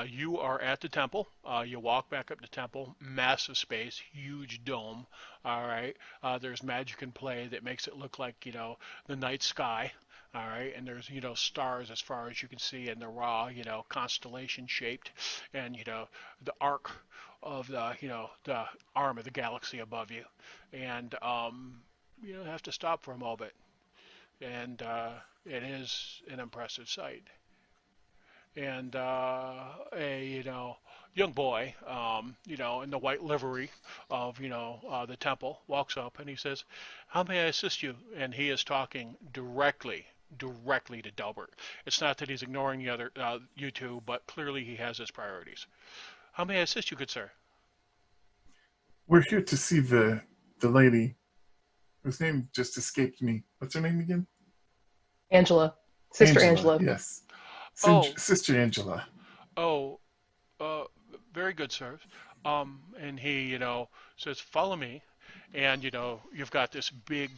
You are at the temple. You walk back up the temple, massive space, huge dome. All right. There's magic in play that makes it look like, the night sky. All right. And there's, stars as far as you can see, and the raw, constellation shaped, and, the arc of the arm of the galaxy above you. And you have to stop for a moment. And it is an impressive sight. And a young boy, in the white livery of the temple, walks up and he says, "How may I assist you?" And he is talking directly to Delbert. It's not that he's ignoring the other you two, but clearly he has his priorities. "How may I assist you, good sir?" We're here to see the lady whose name just escaped me. What's her name again? Angela. Sister Angela. Angela. Yes, Oh, Sister Angela. oh, uh, very good, sir. And he, says, "Follow me." And, you've got this big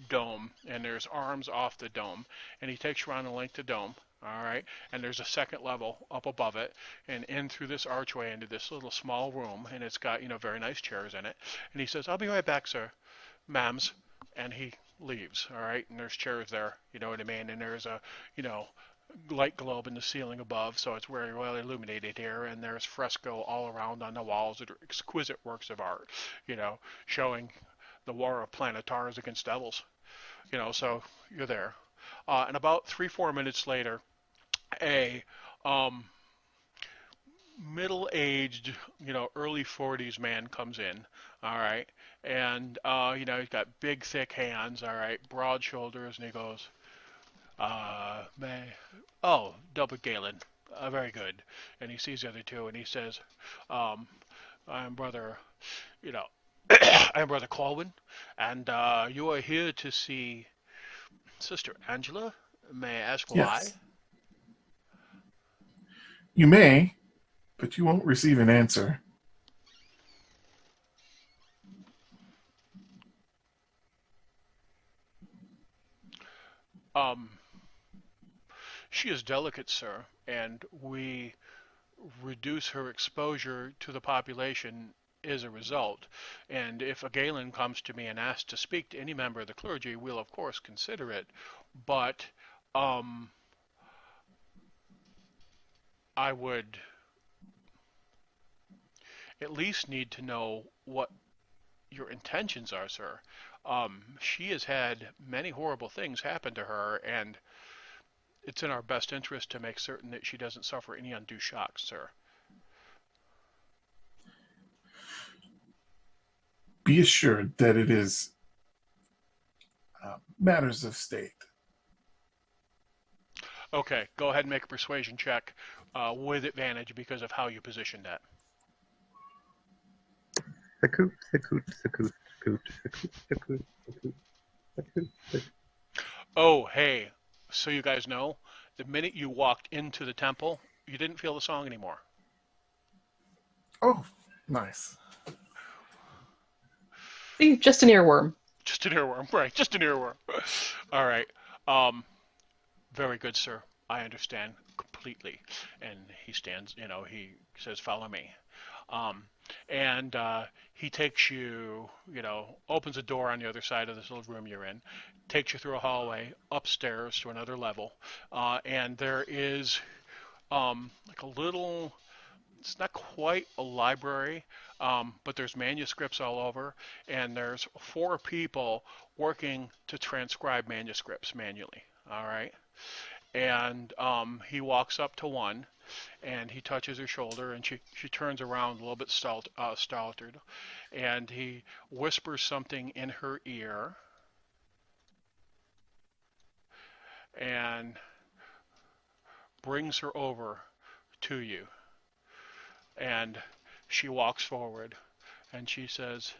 dome, and there's arms off the dome. And he takes you around the length of the dome. All right. And there's a second level up above it, and in through this archway into this little small room, and it's got, very nice chairs in it. And he says, "I'll be right back, sir. Ma'ams." And he leaves. All right. And there's chairs there. You know what I mean? And there's a, you know, light globe in the ceiling above, so it's very well illuminated here, and there's fresco all around on the walls that are exquisite works of art, showing the war of planetars against devils, so you're there. And about 3-4 minutes later, a um, middle-aged, early 40s man comes in, all right, and, he's got big, thick hands, all right, broad shoulders, and he goes, May. Oh, Double Galen. Very good. And he sees the other two, and he says, um, "I'm brother, you know, I'm brother Colwyn, and you are here to see Sister Angela. May I ask why?" Yes, you may, but you won't receive an answer. Um, she is delicate, sir, and we reduce her exposure to the population as a result. And if a Galen comes to me and asks to speak to any member of the clergy, we'll of course consider it. But um, I would at least need to know what your intentions are, sir. She has had many horrible things happen to her, and it's in our best interest to make certain that she doesn't suffer any undue shocks, sir. Be assured that it is matters of state. Okay, go ahead and make a persuasion check with advantage because of how you positioned that. Sakoot, sakoot, sakoot, sakoot, sakoot, sakoot, sakoot, sakoot, sakoot. Oh, hey, so you guys know, the minute you walked into the temple, you didn't feel the song anymore. Oh, nice. See, just an earworm. Just an earworm, right? Just an earworm. All right. Um, Very good, sir. I understand completely. And he stands, he says, "Follow me." Um, and he takes you, opens a door on the other side of this little room you're in, takes you through a hallway upstairs to another level. And there is like a little, it's not quite a library, but there's manuscripts all over, and there's 4 people working to transcribe manuscripts manually. All right. And he walks up to one, and he touches her shoulder, and she turns around a little bit startled, and he whispers something in her ear, and brings her over to you. And she walks forward, and she says,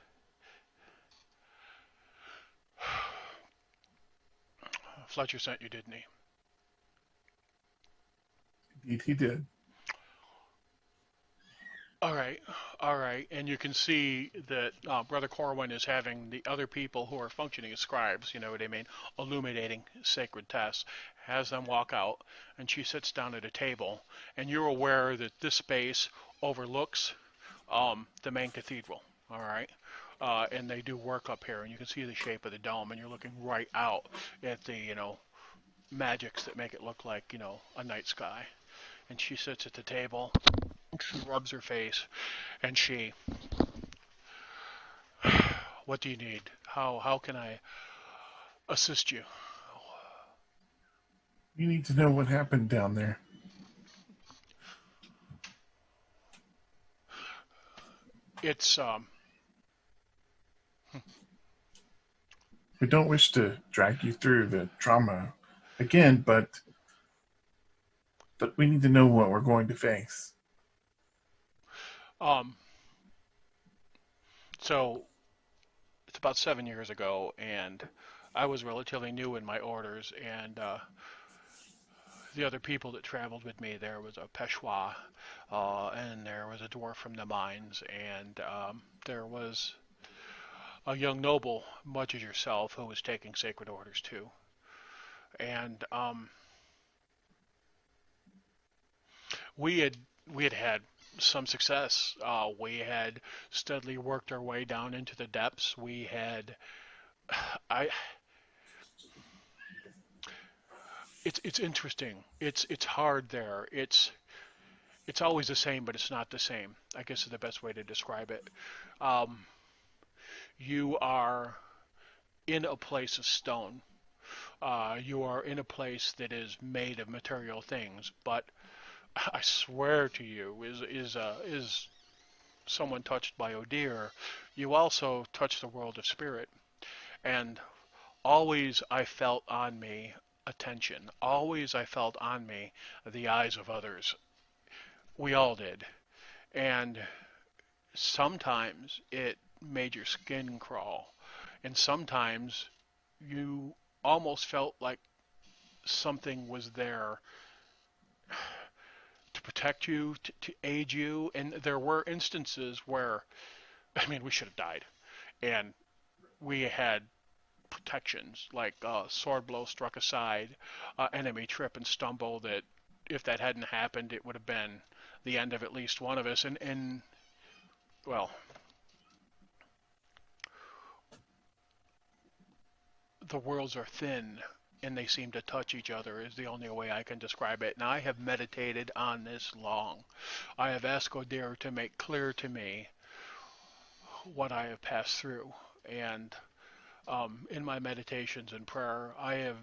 "Fletcher sent you, didn't he?" Indeed, he did. All right, all right, and you can see that Brother Corwin is having the other people who are functioning as scribes, you know what I mean, illuminating sacred texts, has them walk out, and she sits down at a table, and you're aware that this space overlooks the main cathedral. All right, and they do work up here, and you can see the shape of the dome, and you're looking right out at the magics that make it look like a night sky. And she sits at the table, she rubs her face, and she, what do you need? How can I assist you? You need to know what happened down there. It's We don't wish to drag you through the trauma again, but we need to know what we're going to face. um so it's about 7 years ago, and I was relatively new in my orders, and the other people that traveled with me, there was a Peshwa, and there was a dwarf from the mines, and there was a young noble, much as yourself, who was taking sacred orders too. And we had we had some success. We had steadily worked our way down into the depths. We had I it's interesting. It's hard there. It's always the same, but it's not the same. I guess is the best way to describe it. Um, you are in a place of stone. You are in a place that is made of material things, but I swear to you, is someone touched by Odir, you also touch the world of spirit. And always I felt on me attention. Always I felt on me the eyes of others. We all did. And sometimes it made your skin crawl. And sometimes you almost felt like something was there to protect you, to aid you. And there were instances where, I mean, we should have died. And we had protections like sword blow struck aside, enemy trip and stumble that if that hadn't happened, it would have been the end of at least one of us. And well, the worlds are thin and they seem to touch each other is the only way I can describe it. And I have meditated on this long. I have asked Odir to make clear to me what I have passed through. And in my meditations and prayer, I have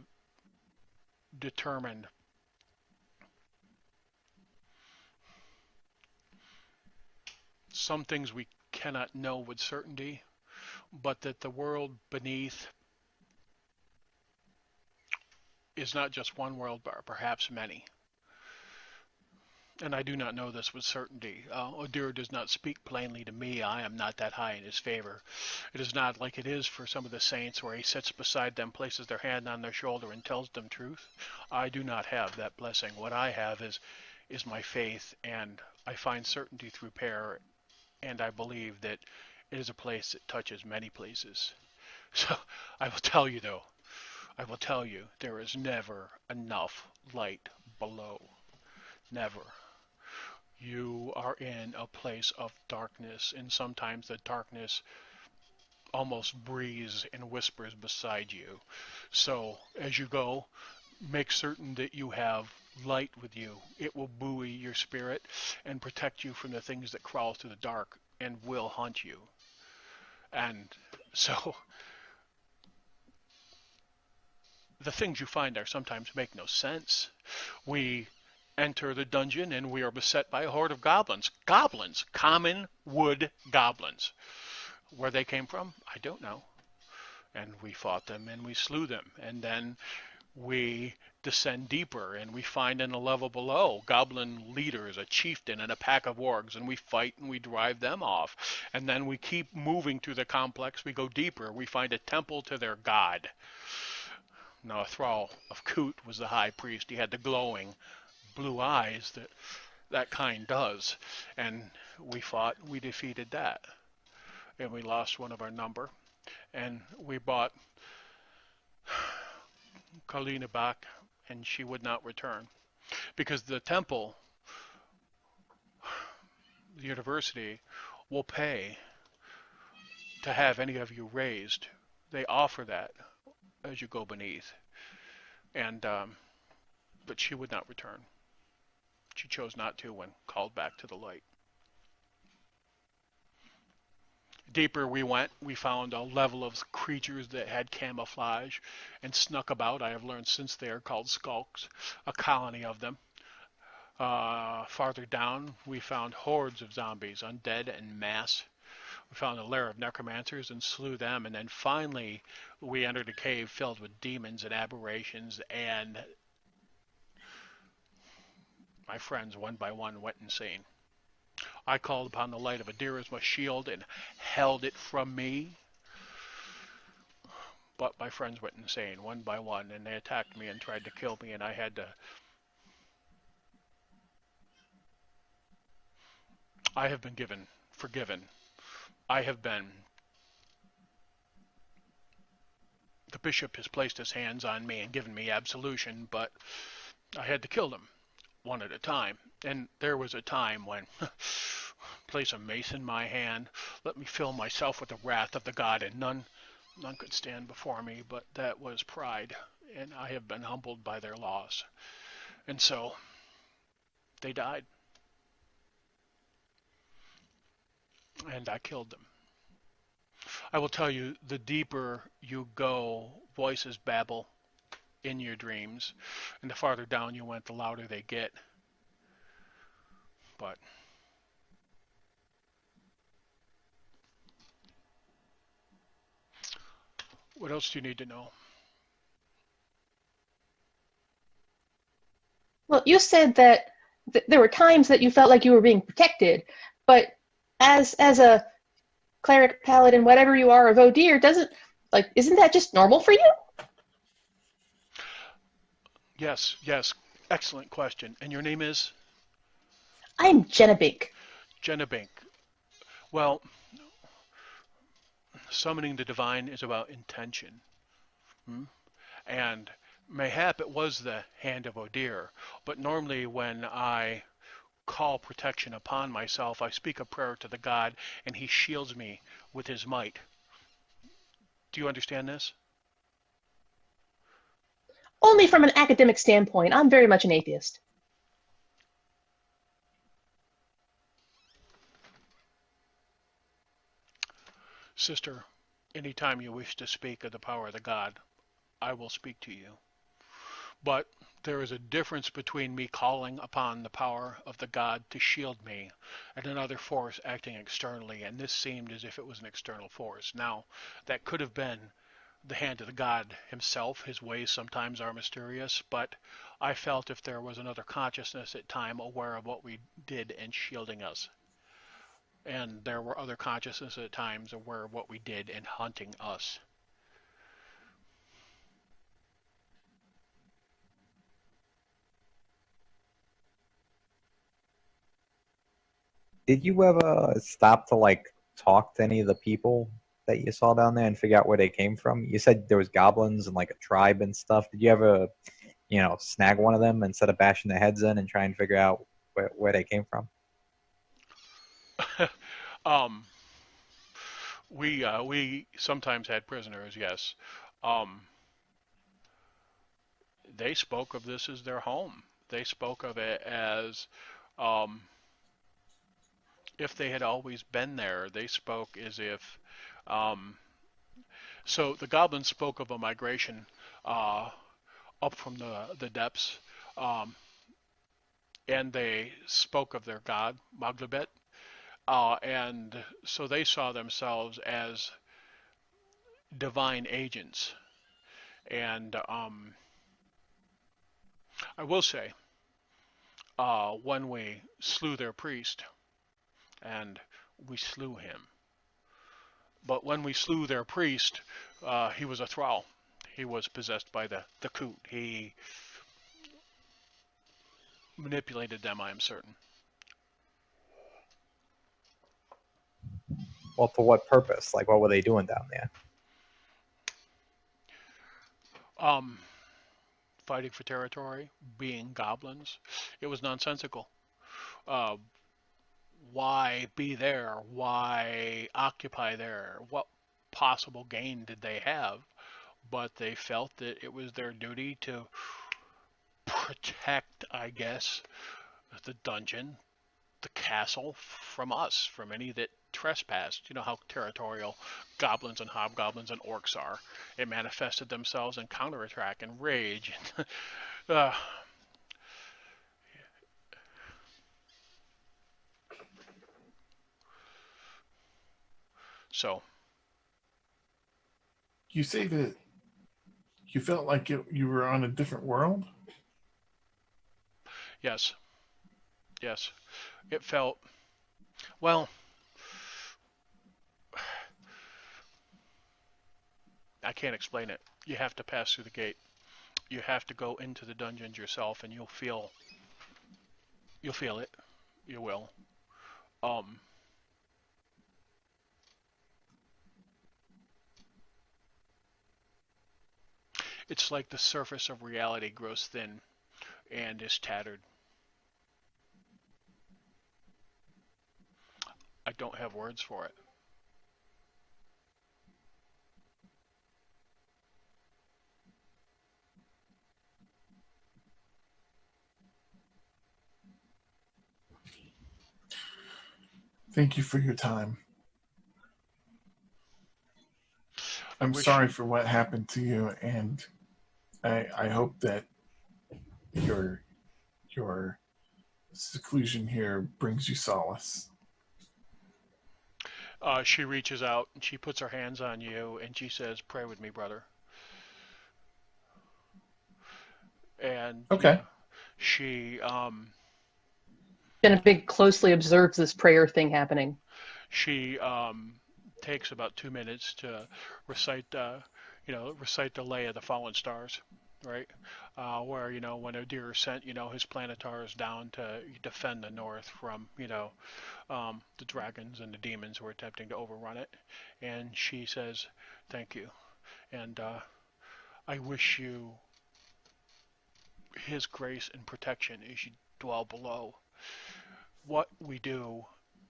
determined some things we cannot know with certainty, but that the world beneath is not just one world, but perhaps many. And I do not know this with certainty. Odir does not speak plainly to me. I am not that high in his favor. It is not like it is for some of the saints where he sits beside them, places their hand on their shoulder, and tells them truth. I do not have that blessing. What I have is my faith, and I find certainty through prayer, and I believe that it is a place that touches many places. So I will tell you, though, I will tell you, there is never enough light below. Never. You are in a place of darkness, and sometimes the darkness almost breathes and whispers beside you. So as you go, make certain that you have light with you. It will buoy your spirit and protect you from the things that crawl through the dark and will haunt you. And so the things you find there sometimes make no sense. We enter the dungeon and we are beset by a horde of goblins. Goblins, common wood goblins. Where they came from, I don't know. And we fought them and we slew them. And then we descend deeper and we find in a level below goblin leaders, a chieftain and a pack of wargs, and we fight and we drive them off. And then we keep moving through the complex. We go deeper. We find a temple to their god. Now, a thrall of Kut was the high priest. He had the glowing blue eyes that that kind does. And we fought, we defeated that, and we lost one of our number, and we brought Carlina back, and she would not return because the temple, the university, will pay to have any of you raised. They offer that as you go beneath, and but she would not return. She chose not to when called back to the light. Deeper we went, we found a level of creatures that had camouflage and snuck about. I have learned since they are called skulks, a colony of them. Farther down, we found hordes of zombies, undead en masse. We found a lair of necromancers and slew them, and then finally we entered a cave filled with demons and aberrations, and my friends one by one went insane. I called upon the light of Odir as my shield and held it from me, but my friends went insane one by one, and they attacked me and tried to kill me, and I had to... I have been forgiven. I have been... The bishop has placed his hands on me and given me absolution, but I had to kill them one at a time. And there was a time when... place a mace in my hand, let me fill myself with the wrath of the god, and none could stand before me, but that was pride, and I have been humbled by their loss. And so, they died. And I killed them. I will tell you, the deeper you go, voices babble in your dreams, and the farther down you went, the louder they get. But what else do you need to know? Well, you said that there were times that you felt like you were being protected, but as a cleric, paladin, whatever you are of Odir, isn't that just normal for you? Yes, yes. Excellent question. And your name is? I'm Jenabink. Jenabink. Well, summoning the divine is about intention. Hmm? And mayhap it was the hand of Odir, but normally when I call protection upon myself, I speak a prayer to the god, and he shields me with his might. Do you understand this? Only from an academic standpoint. I'm very much an atheist. Sister, anytime you wish to speak of the power of the god, I will speak to you. But there is a difference between me calling upon the power of the god to shield me and another force acting externally, and this seemed as if it was an external force. Now, that could have been the hand of the god himself. His ways sometimes are mysterious, but I felt if there was another consciousness at time aware of what we did and shielding us. And there were other consciousnesses at times aware of what we did and hunting us. Did you ever stop to like talk to any of the people that you saw down there and figure out where they came from? You said there was goblins and like a tribe and stuff. Did you ever, snag one of them instead of bashing their heads in and try and figure out where they came from? um, we sometimes had prisoners, yes. Um, they spoke of this as their home. They spoke of it as um, if they had always been there. They spoke as if um, so the goblins spoke of a migration uh, up from the depths, um, and they spoke of their god Maglabet, and so they saw themselves as divine agents. And I will say, when we slew their priest, and we slew him, but when we slew their priest, he was a thrall. He was possessed by the coot. He manipulated them, I am certain. Well, for what purpose? Like, what were they doing down there? Um, Fighting for territory, being goblins. It was nonsensical. Uh, why be there? Why occupy there? What possible gain did they have? But they felt that it was their duty to protect, I guess, the dungeon, the castle from us, from any that trespassed. You know how territorial goblins and hobgoblins and orcs are. It manifested themselves in counterattack and rage. uh, so, You say that you felt like you were on a different world? yes, yes. It felt, well, I can't explain it. You have to pass through the gate. You have to go into the dungeons yourself, and you'll feel it. You will. Um, it's like the surface of reality grows thin and is tattered. I don't have words for it. Thank you for your time. I I'm wish sorry for what happened to you, and I hope that your your seclusion here brings you solace. she reaches out and she puts her hands on you and she says, "Pray with me, brother." And Okay. she Genevieve closely observes this prayer thing happening. she takes about 2 minutes to recite, recite the lay of the fallen stars, right? Where when Odir sent his planetars down to defend the North from the dragons and the demons who were attempting to overrun it, and she says, "Thank you, and I wish you His grace and protection as you dwell below. What we do,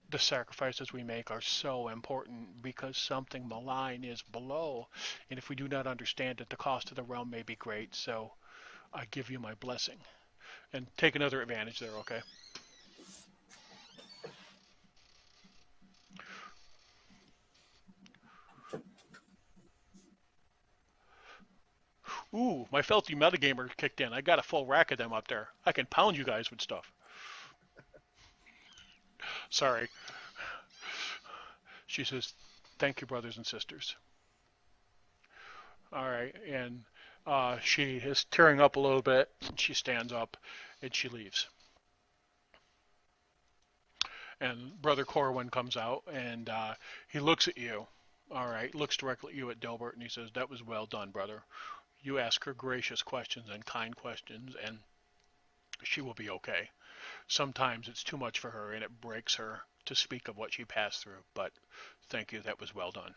the sacrifices we make are so important because something malign is below, and if we do not understand it, the cost of the realm may be great. So I give you my blessing." And take another advantage there, okay? Ooh, my felty metagamer kicked in. I got a full rack of them up there. I can pound you guys with stuff. Sorry. She says, "Thank you, brothers and sisters." All right, and she is tearing up a little bit. And she stands up and she leaves. And Brother Corwin comes out and he looks at you. All right, looks directly at you at Delbert and he says, "That was well done, brother. You ask her gracious questions and kind questions, and she will be okay. Sometimes it's too much for her and it breaks her to speak of what she passed through, but thank you, that was well done."